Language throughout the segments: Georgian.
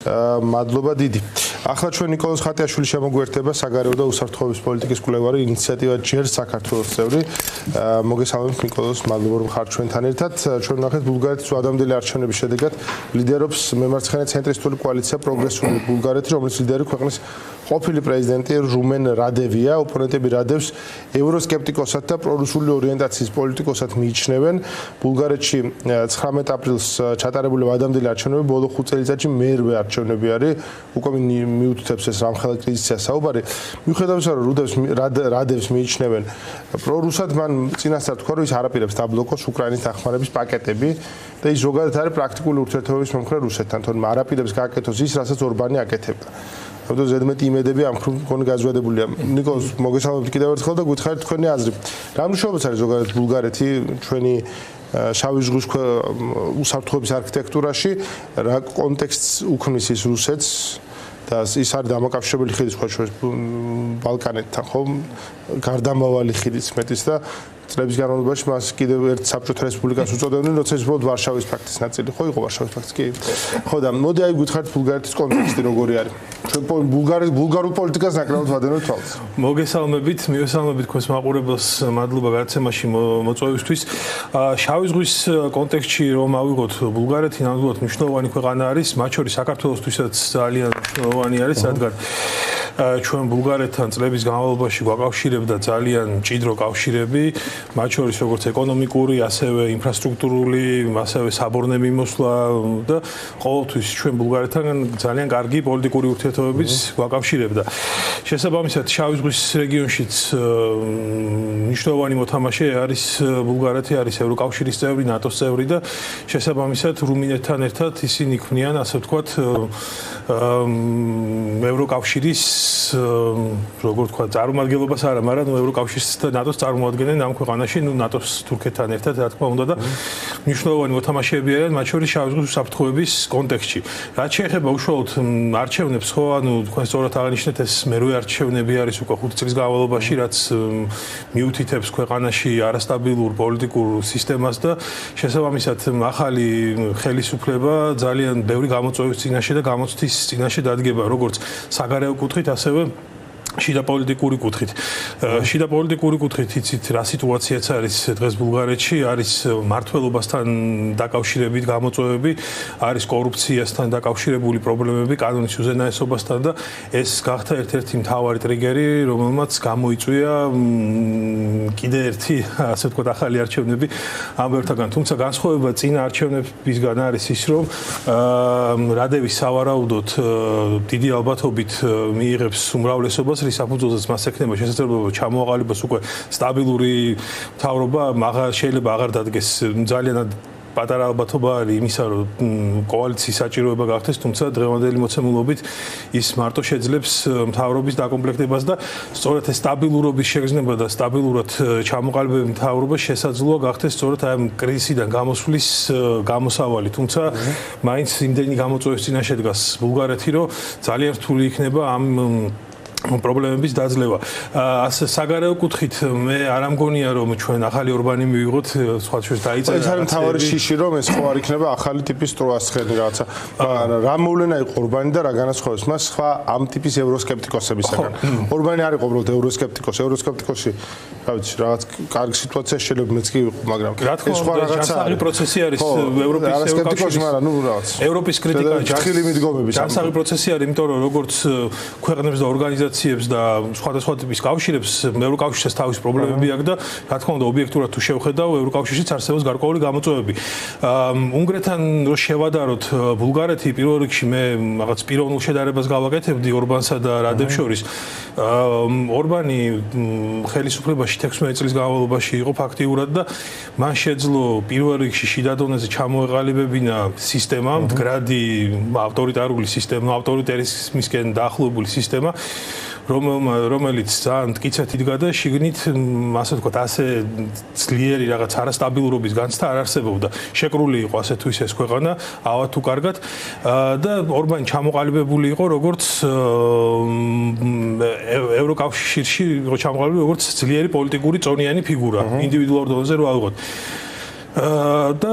მადლობა დიდი. ახლა ჩვენ ნიკოლოზ ხატიაშვილი შემოგვერთება საგარეო და უსაფრთხოების პოლიტიკის კვლევარი ინიციატივა ჯერ საქართველოს წევრი. მოგესალმებით ნიკოლოზ, მადლობა რომ ხართ ჩვენთან ერთად. ჩვენ ნახეთ ბულგარეთის ადამდელი არჩევნების შედეგად ლიდერობს მემარცხენე ცენტრისტული კოალიცია პროგრესული ბულგარეთი, რომელიც ლიდერი ქვეყნის ყოფილი პრეზიდენტი რუმენ რადევია. ოპონენტები რადევს ევროსკეპტიკოსად და პრორუსული ორიენტაციის პოლიტიკოსად მიიჩნევენ. ბულგარეთში 19 აპრილს ჩატარებული ადამდელი არჩევნები ბოლო 5 წელიწადში მერვე არჩევნები არის. უკვე მიუთითებს ეს რამხელა კრიზისია საუბარი. მიუხედავად იმისა, რომ რადევს მიიჩნევენ პრორუსად, მან წინასწარ თქვა, რომ ის არაპირებს დაბლოკოს უკრაინის დახმარების პაკეტები და ის ზოგადად არის პრაქტიკული ურთიერთობების მომხრე რუსეთთან, თორემ არაპირებს გააკეთოს ის, რასაც ორბანი აკეთებდა. ამიტომ ზედმეტი იმედები ამ მქონე გაზვადებულია. ნიკოლოზ, მოგესალმებით კიდევ ერთხელ და გითხარით თქვენი აზრი. რა მნიშვნელობაც არის ზოგადად ბულგარეთი ჩვენი შავი ზღვის უსაფრთხოების არქიტექტურაში, რა კონტექსტს უქმნის ის რუსეთს და ის არის დამაკავშირებელი ხიდი სხვა ბალკანეთთან, ხო? გარდამავალი ხიდიც მეტის და წლების განმავლობაში მას კიდევ ერთ საბჭოთა რესპუბლიკას უწოდებდნენ, როცა ის უბრალოდ ვარშავის პაქტის ნაწილი ხო იყო, ვარშავის პაქტი კი. ხო და მოდი აი გითხარით ბულგარეთის კონტექსტი როგორი არის. ჩვენ ბულგარულ პოლიტიკას ნაკლებად ვადევნებთ თვალს. მოგესალმებით, მივესალმებით თქვენს მაყურებელს, მადლობა გადაცემაში მოწვევისთვის. შავი ზღვის კონტექსტში რომ ავიღოთ, ბულგარეთი ნამდვილად მნიშვნელოვანი ქვეყანა არის, მათ შორის საქართველოსთვისაც ძალიან მნიშვნელოვანი არის, რადგან ჩვენ ბულგარეთთან წლების განმავლობაში გვაკავშირებდა ძალიან მჭიდრო კავშირები, მათ შორის როგორც ეკონომიკური, ასევე ინფრასტრუქტურული, ასევე საბორნე მიმოსვლა და ყოველთვის ჩვენ ბულგარეთთან ძალიან კარგი პოლიტიკური ურთიერთობებიც გვაკავშირებდა. შესაბამისად, შავი ზღვის რეგიონშიც მნიშვნელოვანი მოთამაშე არის ბულგარეთი, არის ევროკავშირის წევრი, ნატოს წევრი და შესაბამისად რუმინეთთან ერთად ისინი ქმნიან, ასე ვთქვათ, ევროკავშირის როგორ თქვა, წარმომადგენლობას არა, მაგრამ ევროკავშირის და ნატოს წარმოადგენენ ამ ქვეყანაში, ნატოს თურქეთთან ერთად, რა თქმა უნდა და მნიშვნელოვანი მოთამაშეები არიან, მათ შორის შავი ზღვის უსაფრთხოების კონტექსტში. რაც შეეხება უშუალოდ არჩევნებს, ხო, ანუ თქვენ სწორად აღნიშნეთ, ეს მერვე არჩევნები არის უკვე 5 წლის განმავლობაში, რაც მიუთითებს ქვეყანაში არასტაბილურ პოლიტიკურ სისტემას და შესაბამისად ახალი ხელისუფლება ძალიან ბევრი გამოწვევის წინაშე და გამოცდის წინაშე დადგება, როგორც საგარეო კუთხით, ასევე შიდა პოლიტიკური კუთხით. შიდა პოლიტიკური კუთხით იცით რა სიტუაციაც არის დღეს ბულგარეთში, არის მართლობასთან დაკავშირებით გამოწვევები, არის კორუფციასთან დაკავშირებული პრობლემები, კანონის უზენაესობასთან და ეს გახდა ერთ-ერთი მთავარი ტრიგერი, რომელმაც გამოიწვია კიდე ერთი, ასე ვთქვათ, ახალი არჩევნები ამ ბევრთაგან. თუმცა განსხვავება წინა არჩევნებისგან არის ის, რომ რადევის სავარაუდოდ დიდი ალბათობით მიიღებს უმრავლესობას, რის საფუძველზეც მას ექნება შესაძლებლობა ჩამოაყალიბოს უკვე სტაბილური მთავრობა, შეიძლება აღარ დადგეს ძალიან პატარა ალბათობა არის იმისა, რომ კოალიციის საჭიროება გახდეს, თუმცა დღევანდელი მოცემულობით ის მარტო შეძლებს მთავრობის დაკომპლექტებას და სწორედ ეს სტაბილურობის შეგრძნება და სტაბილურად ჩამოყალიბებული მთავრობა შესაძლოა გახდეს სწორედ ამ კრიზისიდან გამოსვლის გამოსავალი, თუმცა მაინც იმდენი გამოწვევის წინაშე დგას ბულგარეთი, რომ ძალიან რთული იქნება ამ პრობლემების დაძლევა. ასე საგარეო კუთხით მე არ ამგონია რომ ჩვენ ახალი ორბანი მივიღოთ, სხვა შორის დაიწერა. ეს არის მთავარი შიში, რომ ეს ხო არ იქნება ახალი ტიპის სტროასხელი რაღაცა. რა მოვლენა იყო ორბანი და რა განასხვავებს მას სხვა ამ ტიპის ევროსკეპტიკოსებისგან. ორბანი არ იყო უბრალოდ ევროსკეპტიკოსი, ევროსკეპტიკოსი, რა ვიცი, რაღაც კარგი სიტუაცია შეიძლება მეც კი ვიყო, მაგრამ ეს სხვა რაღაცა არის. პროცესი არის ევროპის ევროკავშირის, მაგრამ ნუ რაღაც. ევროპის კრიტიკა ჯანსაღი მიდგომების. ჯანსაღი პროცესი არის, იმიტომ რომ როგორც ქვეყნებს და ორგანიზაციებს და სხვადასხვა ტიპის კავშირებს ევროკავშირსაც თავისი პრობლემები აქვს და რა თქმა უნდა ობიექტურად თუ შევხედავ ევროკავშირშიც არსებობს გარკვეული გამოწვევები. უნგრეთთან რო შევადაროთ ბულგარეთი პირველ რიგში მე რაღაც პიროვნულ შედარებას გავაკეთებდი ორბანსა და რადევს შორის. ორბანი ხელისუფლებაში 16 წლის განმავლობაში იყო ფაქტიურად და მან შეძლო პირველ რიგში შიდა დონეზე ჩამოეყალიბებინა სისტემა, მდგრადი ავტორიტარული სისტემა, ავტორიტარიზმისკენ დაახლოებული სისტემა, რომელიც ძალიან მტკიცედ იდგა და შიგნით, ასე ვთქვათ, ასე ძლიერი რაღაც არასტაბილურობის განცდა არ არსებობდა. შეკრული იყო ასე თუ ისე ეს ქვეყანა, ავად თუ კარგად და ორბანი ჩამოყალიბებული იყო როგორც ევროკავშირში, როგორც ძლიერი პოლიტიკური წონიანი ფიგურა, ინდივიდუალურ დონეზე რო ავიღოთ. და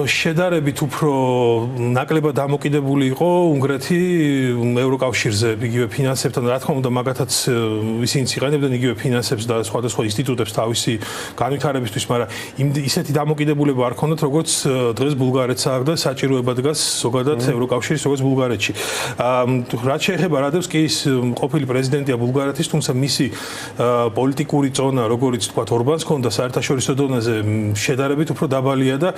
შედარებით უფრო ნაკლებად დამოკიდებული იყო უნგრეთი ევროკავშირზე, იგივე ფინანსებთან, რა თქმა უნდა, მაგათაც ისინი იყენებდნენ იგივე ფინანსებს და სხვადასხვა ინსტიტუტებს თავისი განვითარებისთვის, მაგრამ ისეთი დამოკიდებულება არ ქონდათ, როგორც დღეს ბულგარეთს აქვს და საჭიროება დგას ზოგადად ევროკავშირის როგორც ბულგარეთში. რაც შეეხება რადევსკის ყოფილი პრეზიდენტია ბულგარეთის, თუმცა მისი პოლიტიკური ზონა, როგორც თქვა, ორბანს ჰქონდა საერთაშორისო დონეზე შედარებით უფრო დაბალია და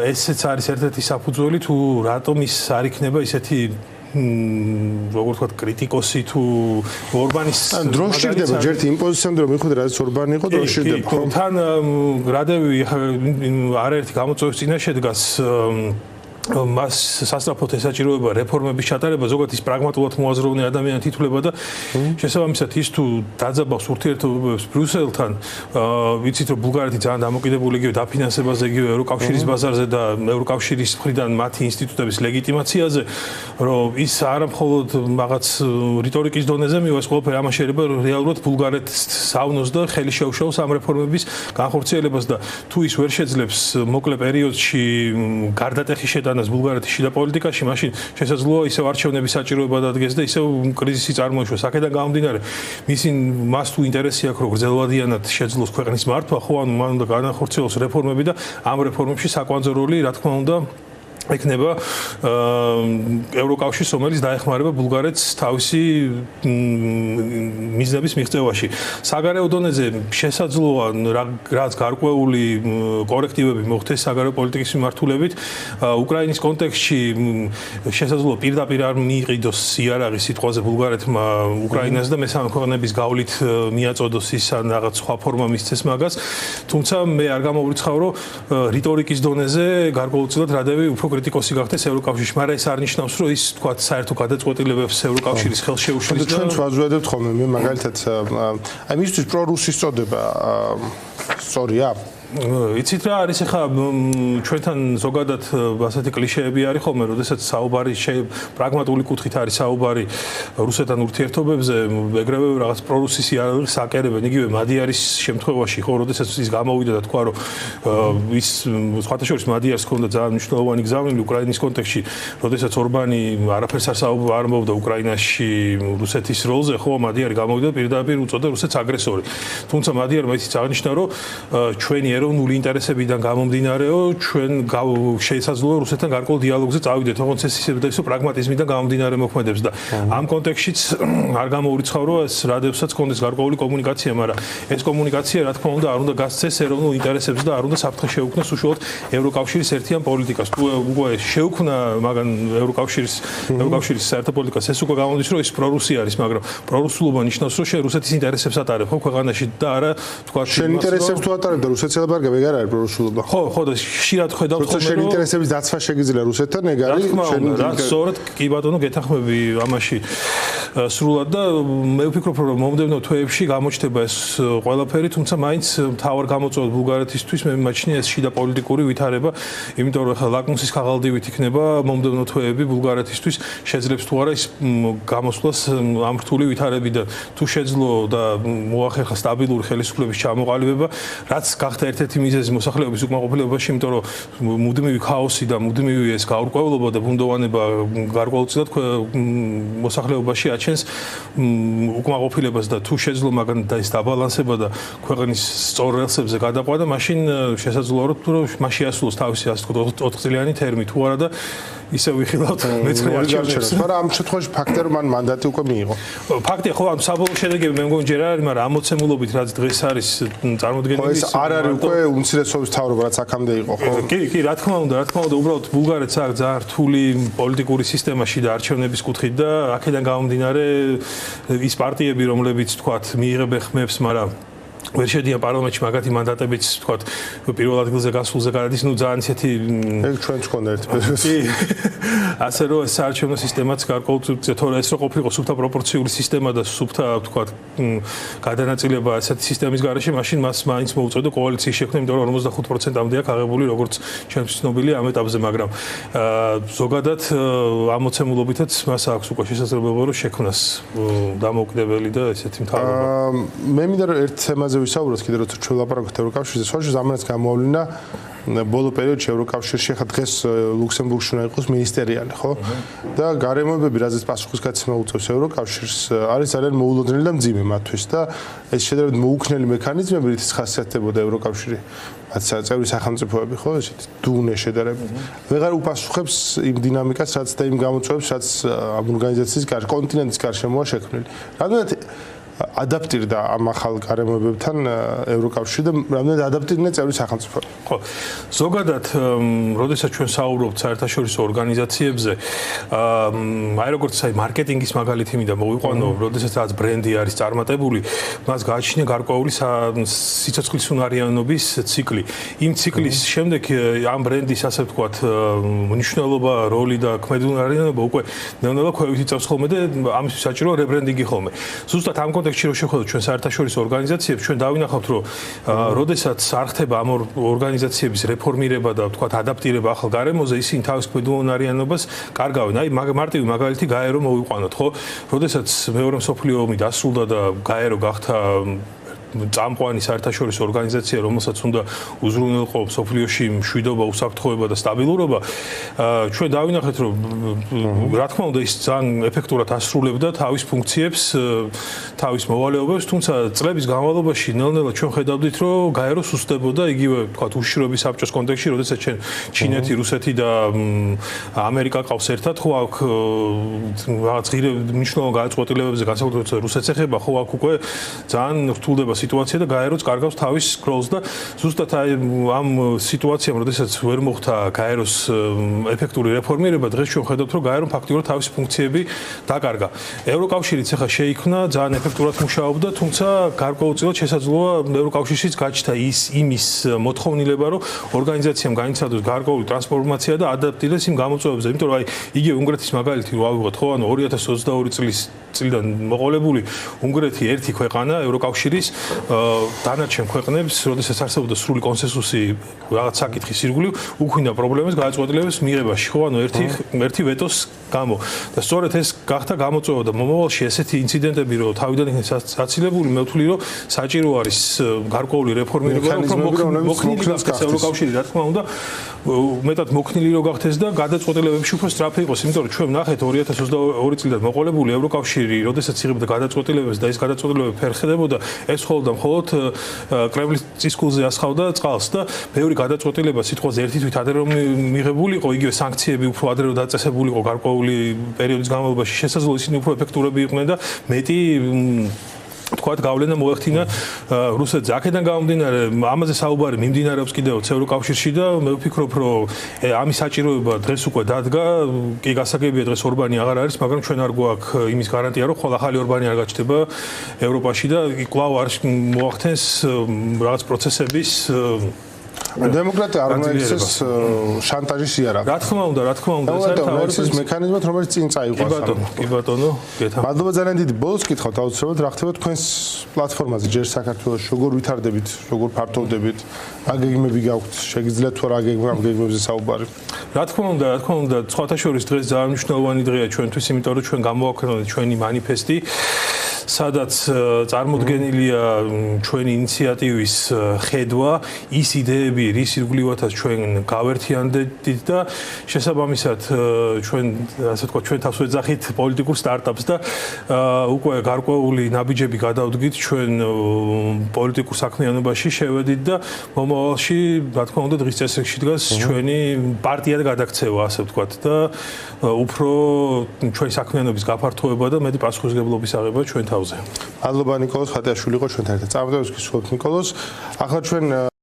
ესეც არის ერთ-ერთი საფუძველი თუ რატომ ის არ იქნება ისეთი როგორ ვთქვათ კრიტიკოსი თუ ორბანის დრო სჭირდება ჯერ იმ პოზიციამდე რომ მივხვდეთ რაც ორბანი იყო დრო სჭირდება თან რადევი არაერთი გამოწვევის წინაშე დგას მას სასწრაფოდ ესაჭიროება რეფორმების ჩატარება, ზოგადად ის პრაგმატულად მოაზროვნე ადამიანით ითვლება და შესაბამისად ის თუ დაძაბავს ურთიერთობებს ბრიუსელთან, ვიცით რომ ბულგარეთი ძალიან დამოკიდებული იგივე დაფინანსებაზე, იგივე ევროკავშირის ბაზარზე და ევროკავშირის მხრიდან მათი ინსტიტუტების ლეგიტიმაციაზე, რომ ის არა მხოლოდ რაღაც რიტორიკის დონეზე მივა, ეს ყველაფერი ამაშერება რეალურად ბულგარეთს საუნოს და ხელი შეუშალოს ამ რეფორმების განხორციელებას და თუ ის ვერ შეძლებს მოკლე პერიოდში გარდატეხის შეტანა ბულგარეთის შიდა პოლიტიკაში, მაშინ შესაძლოა ისევ არჩევნების საჭიროება დადგეს და ისევ კრიზისი წარმოიშვას. აქედან გამომდინარე, მას თუ ინტერესი აქვს, რომ გრძელვადიანად შეძლოს ქვეყნის მართვა, ხო, ანუ მან უნდა განახორციელოს რეფორმები და ამ რეფორმებში საკვანძო როლი, რა თქმა უნდა, ექნება ევროკავშირს, რომელიც დაეხმარება ბულგარეთს თავისი მიზნების მიღწევაში. საგარეო დონეზე შესაძლოა რაც გარკვეული კორექტივები მოხდეს საგარეო პოლიტიკის მიმართულებით. უკრაინის კონტექსტში შესაძლოა პირდაპირ არ მიიყიდოს იარაღი სიტყვაზე ბულგარეთმა უკრაინას და მესამე ქვეყნების გავლით მიაწოდოს ის ან რაღაც სხვა ფორმა მისცეს მაგას. თუმცა მე არ გამოვრიცხავ, რომ რიტორიკის დონეზე გარკვეულწილად რადევი უფრო კრიტიკოსი გახდეს ევროკავშირში, მაგრამ ეს არ ნიშნავს, რომ ის თქვა საერთო გადაწყვეტილებებს ევროკავშირის ხელს შეუშლის და ჩვენც ვაზრობთ ხოლმე მე მაგალითად აი მისთვის პრორუსის წოდება სწორია? იცით რა არის ახლა ჩვენთან ზოგადად ასეთი კლიშეები არის ხოლმე, როდესაც საუბარი პრაგმატული კუთხით არის საუბარი რუსეთთან ურთიერთობებზე, ეგრევე რაღაც პრორუსის იარაღს აკერებენ, იგივე მადიარის შემთხვევაში, ხო, როდესაც ის გამოვიდა და თქვა, რომ ის სხვათა შორის მადიარს ჰქონდა ძალიან მნიშვნელოვანი გზავნილი უკრაინის კონტექსტში, როდესაც ორბანი არაფერს არ ამბობდა უკრაინაში რუსეთის როლზე, ხო, მადიარი გამოვიდა და პირდაპირ უწოდა რუსეთს აგრესორი. თუმცა მადიარმა ისიც აღნიშნა, რომ ჩვენი ეროვნული ინტერესებიდან გამომდინარეო, ჩვენ შესაძლოა რუსეთთან გარკვეულ დიალოგზე წავიდეთ, თუმცა ეს ისე პრაგმატიზმიდან გამომდინარე მოქმედებს და ამ კონტექსტშიც არ გამოურიცხავ, რომ ეს რადევსაც კონდეს გარკვეული კომუნიკაცია, მაგრამ ეს კომუნიკაცია, რა თქმა უნდა, არ უნდა გასცეს ეროვნულ ინტერესებს და არ უნდა საფრთხე შეუქმნას უშუალოდ ევროკავშირის ერთიან პოლიტიკას. თუ უკვე შეუქმნა მაგან ევროკავშირის საერთო პოლიტიკას, ეს უკვე გამოდის, რომ ის პრორუსი არის, მაგრამ პრორუსულობა ნიშნავს, რომ რუსეთის ინტერესებს ატარებ ხო ქვეყანაში და არა თქვა შენ ინტერესებს თუ ატარებ და რუსეთს ელაბარგებ, ეგ არ არის პრორუსულობა. ხო და ხშირად ხედავთ ხოლმე, რომ შენ ინტერესების დაცვა შეგიძლია რუსეთთან, ეგ არის შენ სწორად კი ბატონო გეთანხმები ამაში სრულად და მე ვფიქრობ, რომ მომდევნო თვეებში გამოჩნდება ეს ყველაფერი, თუმცა მაინც მთავარ გამოწვევად ბულგარეთისთვის მე მიმაჩნია ეს შიდა პოლიტიკური ვითარება, იმიტომ რომ ახლა ლაკმუსის ქაღალდივით იქნება მომდევნო თვეები ბულგარეთისთვის შეძლებს თუ არა ის გამოსვლას ამ რთული ვითარები და თუ შეძლო და მოახერხა სტაბილური ხელისუფლების ჩამოყალიბება, რაც გახდა ერთ-ერთი მიზეზი მოსახლეობის უკმაყოფილებაში, იმიტომ რომ მუდმივი ქაოსი და მუდმივი ეს გაურკვევლობა და ბუნდოვანება გარკვეულწილად მოსახლეობაში აჩენს უკმაყოფილებას და თუ შეძლო მაგან და ეს დაბალანსება და ქვეყნის სწორ რელსებზე გადაყვა და მაშინ შესაძლოა რომ მას შეასრულოს თავისი ასე ვთქვათ 4 წლიანი თერმი თუ არა და ისე ვიხილავთ მეცხრე არჩევნებს. მაგრამ ამ შემთხვევაში ფაქტია რომ მან მანდატი უკვე მიიღო. ფაქტია ხო, ამ საბოლოო შედეგები მე მგონი ჯერ არ არის, მაგრამ ამოცემულობით რაც დღეს არის წარმოდგენილი ეს არ არის უკვე უმცირესობის თავრობა რაც აქამდე იყო, ხო? კი, რა თქმა უნდა, უბრალოდ ბულგარეთს აქვს ძალიან რთული პოლიტიკური სისტემაში და არჩევნების კუთხით და აქედან გამომდინარე ის პარტიები, რომლებიც თქვათ მიიღებენ ხმებს, მაგრამ ვერ შედიან პარლამენტში მაგათი მანდატებიც თქვათ პირველ ადგილზე გასულზე გადადის, ნუ ძალიან ისეთი ეგ ჩვენც გქონდა ერთ პერიოდში. ასე რომ ეს საარჩევნო სისტემაც გარკვეულწილად თორე ეს რო ყოფილიყო სუფთა პროპორციული სისტემა და სუფთა თქვათ გადანაწილება ასეთი სისტემის გარეშე, მაშინ მას მაინც მოუწოდა კოალიციის შექმნა, იმიტომ რომ 55%-ამდე აქვს აღებული როგორც ჩვენთვის ცნობილია ამ ეტაპზე, მაგრამ ზოგადად ამოცემულობითაც მას აქვს უკვე შესაძლებლობა რომ შექმნას დამოუკიდებელი და ესეთი მთავრობა. მე მინდა ერთ თემაზე ვისაუბროთ კიდევ როცა ჩვენ ვლაპარაკობთ ევროკავშირზე, სოჭი ზამანაც გამოავლინა ბოლო პერიოდში ევროკავშირში ხა დღეს ლუქსემბურგში უნდა იყოს მინისტერიალი, ხო? და გარემოებები, რაზეც პასუხისგაცემა უწევს ევროკავშირს, არის ძალიან მოულოდნელი და მძიმე მათთვის და ეს შედარებით მოუქნელი მექანიზმები, რითიც ხასიათდებოდა ევროკავშირი, მათ წევრი სახელმწიფოები, ხო, ესეთი დუნე შედარებით. ვეღარ უპასუხებს იმ დინამიკას, რაც და იმ გამოწვევებს, რაც ამ ორგანიზაციის კონტინენტის გარშემოა შექმნილი. რამდენად ადაპტირდა ამ ახალ გარემოებებთან ევროკავშირი და რამდენად ადაპტირდნენ წევრი სახელმწიფოები. ხო, ზოგადად, როდესაც ჩვენ საუბრობთ საერთაშორისო ორგანიზაციებზე, აი როგორც აი მარკეტინგის მაგალითი მინდა მოვიყვანო, როდესაც რაც ბრენდი არის წარმატებული, მას გააჩნია გარკვეული სიცოცხლის უნარიანობის ციკლი. იმ ციკლის შემდეგ ამ ბრენდის ასე ვთქვათ, მნიშვნელობა, როლი და ქმედებულობა უკვე ნელ-ნელა ქვევით იწევს ხოლმე და ამისთვის საჭიროა რებრენდინგი ხოლმე. ზუსტად ამ კონტექსტში რო შევხედოთ ჩვენ საერთაშორისო ორგანიზაციებს, ჩვენ დავინახავთ, რომ როდესაც არ ხდება ამ ორგანიზაციების რეფორმირება და ვთქვათ ადაპტირება ახალ გარემოზე, ისინი თავის ქმედებულობას კარგავენ. აი მარტივი მაგალითი გაერო მოვიყვანოთ, ხო? როდესაც მეორე მსოფლიო ომი დასრულდა და გაერო გახდა წამყვანი საერთაშორისო ორგანიზაცია, რომელსაც უნდა უზრუნველყო მსოფლიოში მშვიდობა, უსაფრთხოება და სტაბილურობა, ჩვენ დავინახეთ, რომ რა თქმა უნდა ის ძალიან ეფექტურად ასრულებდა თავის ფუნქციებს, თავის მოვალეობებს, თუმცა წლების განმავლობაში ნელ-ნელა ჩვენ ხედავდით, რომ გაერო სუსტდებოდა, იგივე თქვათ უშიშროების საბჭოს კონტექსტში, როდესაც ჩინეთი, რუსეთი და ამერიკა ყავს ერთად, ხო აქ რაღაც ღირე მნიშვნელოვან გადაწყვეტილებებზე, განსაკუთრებით რუსეთს ეხება, ხო აქ უკვე ძალიან რთულდება სიტუაცია და გაეროც კარგავს თავის სკროლს და ზუსტად აი ამ სიტუაციამ, როდესაც ვერ მოხდა გაეროს ეფექტური რეფორმირება, დღეს ჩვენ ხედავთ, რომ გაერომ ფაქტიურად თავის ფუნქციები დაკარგა. ევროკავშირიც ახლა შეიქმნა, ძალიან ეფექტურად მუშაობდა, თუმცა გარკვეულწილად შესაძლოა ევროკავშირშიც გაჩნდა იმის მოთხოვნილება, რომ ორგანიზაციამ განიცადოს გარკვეული ტრანსფორმაცია და ადაპტირდეს იმ გამოწვევებზე. იმიტომ რომ აი იგივე უნგრეთის მაგალითი რო ავიღოთ, ხო, ანუ 2022 წლიდან მოყოლებული უნგრეთი ერთი ქვეყანა ევროკავშირის დანარჩენ ქვეყნებს, როდესაც არსებობდა სრული კონსენსუსი რაღაც საკითხის ირგვლივ, უქმნიდა პრობლემას გადაწყვეტილებების მიღებაში, ხო, ანუ ერთი ვეტოს გამო. და სწორედ ეს გახდა გამოწვევა და მომავალში ესეთი ინციდენტები, რომ თავიდან იქნეს აცილებული, მე ვთვლი, რომ საჭირო არის გარკვეული რეფორმირება, რომ მოხნილი გახდეს ევროკავშირი, რა თქმა უნდა, მეტად მოხნილი რო გახდეს და გადაწყვეტილებებში უფრო სწრაფი იყოს, იმიტომ რომ ჩვენ ნახეთ 2022 წლიდან მოყოლებული ევროკავშირი, როდესაც იღებდა გადაწყვეტილებებს და ეს გადაწყვეტილებები ფერხდებოდა, ეს მხოლოდ კრემლის წისქულზე ასხავდა წყალს და ბევრი გადაწყვეტილება სიტყვაზე ერთი თვით ადრე რომ მიღებული იყო, იგივე სანქციები უფრო ადრე რომ დაწესებული იყო გარკვეული პერიოდის განმავლობაში, შესაძლოა ისინი უფრო ეფექტურები იყვნენ და მეტი თქვათ გავლენა მოეხდინა რუსეთზე. აქედან გამომდინარე, ამაზე საუბარი მიმდინარეობს კიდევ ევროკავშირში და მე ვფიქრობ, რომ ამის საჭიროება დღეს უკვე დადგა. კი გასაგებია, დღეს ორბანი აღარ არის, მაგრამ ჩვენ არ გვაქვს იმის გარანტია, რომ ხოლმე ახალი ორბანი არ გაჩნდება ევროპაში და კვლავ არ მოახდენს რაღაც პროცესების დემოკრატია არ უნდა იქცეს შანტაჟის იარაღი. რა თქმა უნდა, ეს მექანიზმად, რომელიც წინ წაიყვანს. კი ბატონო, გეთა. მადლობა ძალიან დიდი. ბოლოს კითხავთ აუცილებლად, რა ხდება თქვენს პლატფორმაზე ჯერ საქართველოს, როგორ ვითარდებით, როგორ ფართოვდებით, რა გეგმები გაქვთ, შეგიძლიათ თუ რა ამ გეგმებზე საუბარი? რა თქმა უნდა, სხვათა შორის დღეს ძალიან მნიშვნელოვანი დღეა ჩვენთვის, იმიტომ რომ ჩვენ გამოვაქვეყნეთ ჩვენი манифესტი, სადაც წარმოდგენილია ჩვენი ინიციატივის ხედვა, ის იდეები, რის ირგვლივათაც ჩვენ გავერთიანდებით და შესაბამისად ჩვენ ასე ვთქვათ, ჩვენ თავს ვეძახით პოლიტიკურ სტარტაპს და უკვე გარკვეული ნაბიჯები გადავდგით ჩვენ პოლიტიკურ საქმიანობაში შევედით და მომავალში, რა თქმა უნდა, დღის წესრიგში დგას ჩვენი პარტია და გადაქცევა, ასე ვთქვათ და უფრო ჩვენი საქმიანობის გაფართოება და მეტი პასუხისმგებლობის აღება ჩვენ თავზე. მადლობა ნიკოლოზ ხატიაშვილი იყო ჩვენთან ერთად. წარმატებებს გისურვებთ ნიკოლოზ. ახლა ჩვენ